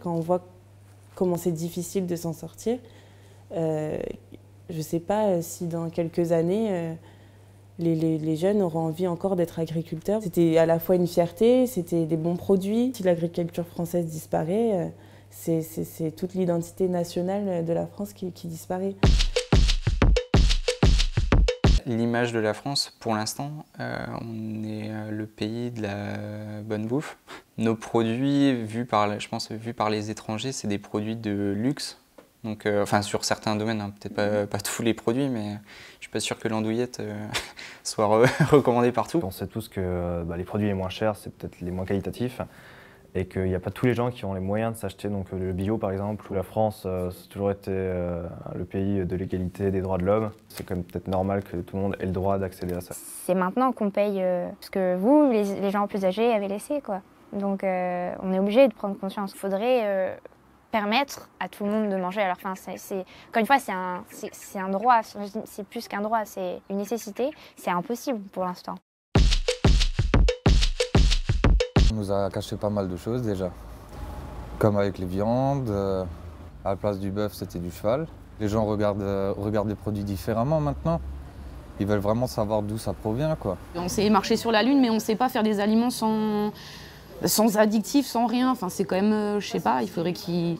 quand on voit comment c'est difficile de s'en sortir, je ne sais pas si dans quelques années, les jeunes auront envie encore d'être agriculteurs. C'était à la fois une fierté, c'était des bons produits. Si l'agriculture française disparaît, c'est toute l'identité nationale de la France qui disparaît. L'image de la France, pour l'instant, on est le pays de la bonne bouffe. Nos produits, je pense, vus par les étrangers, c'est des produits de luxe. Donc, enfin, sur certains domaines, hein, peut-être pas tous les produits, mais je ne suis pas sûr que l'andouillette soit recommandée partout. On sait tous que les produits les moins chers, c'est peut-être les moins qualitatifs. Et qu'il n'y a pas tous les gens qui ont les moyens de s'acheter donc le bio par exemple, ou la France, c'est toujours été le pays de l'égalité des droits de l'homme. C'est quand même peut-être normal que tout le monde ait le droit d'accéder à ça. C'est maintenant qu'on paye ce que vous, les gens plus âgés, avez laissé, quoi. Donc on est obligé de prendre conscience. Il faudrait permettre à tout le monde de manger à leur faim. Encore une fois, c'est un droit, c'est plus qu'un droit, c'est une nécessité. C'est impossible pour l'instant. On nous a caché pas mal de choses déjà, comme avec les viandes, à la place du bœuf c'était du cheval. Les gens regardent les produits différemment maintenant, ils veulent vraiment savoir d'où ça provient, quoi. On sait marcher sur la lune mais on ne sait pas faire des aliments sans additifs, sans rien. Enfin, c'est quand même, je sais pas, il faudrait qu'ils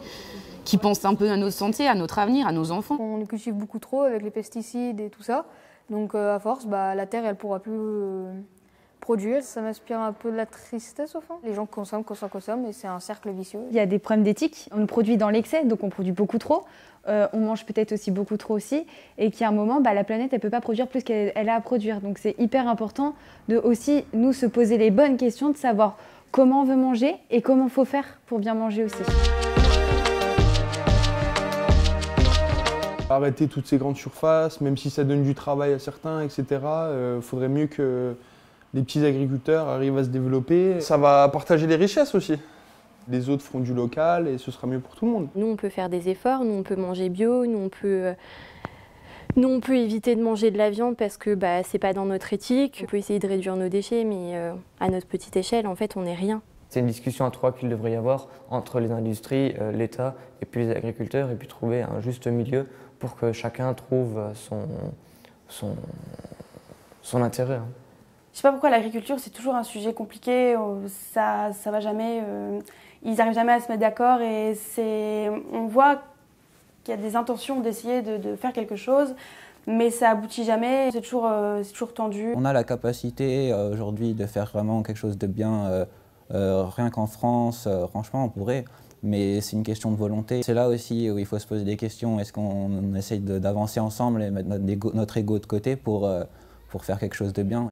pensent un peu à notre santé, à notre avenir, à nos enfants. On les cultive beaucoup trop avec les pesticides et tout ça, donc à force, la terre elle pourra plus produire. Ça m'inspire un peu de la tristesse au fond. Les gens consomment et c'est un cercle vicieux. Il y a des problèmes d'éthique. On produit dans l'excès, donc on produit beaucoup trop. On mange peut-être aussi beaucoup trop aussi. Et qu'il y a un moment, la planète, elle ne peut pas produire plus qu'elle a à produire. Donc c'est hyper important de aussi, nous, se poser les bonnes questions, de savoir comment on veut manger et comment il faut faire pour bien manger aussi. Arrêter toutes ces grandes surfaces, même si ça donne du travail à certains, etc. Faudrait mieux que les petits agriculteurs arrivent à se développer. Ça va partager les richesses aussi. Les autres feront du local et ce sera mieux pour tout le monde. Nous, on peut faire des efforts, nous, on peut manger bio, nous, on peut éviter de manger de la viande parce que c'est pas dans notre éthique. On peut essayer de réduire nos déchets, mais à notre petite échelle, en fait, on n'est rien. C'est une discussion à trois qu'il devrait y avoir entre les industries, l'État et puis les agriculteurs, et puis trouver un juste milieu pour que chacun trouve son intérêt. Je sais pas pourquoi l'agriculture c'est toujours un sujet compliqué, ça va jamais, ils n'arrivent jamais à se mettre d'accord et on voit qu'il y a des intentions d'essayer de faire quelque chose, mais ça aboutit jamais, c'est toujours tendu. On a la capacité aujourd'hui de faire vraiment quelque chose de bien, rien qu'en France, franchement on pourrait, mais c'est une question de volonté. C'est là aussi où il faut se poser des questions, est-ce qu'on essaye d'avancer ensemble et mettre notre ego de côté pour faire quelque chose de bien.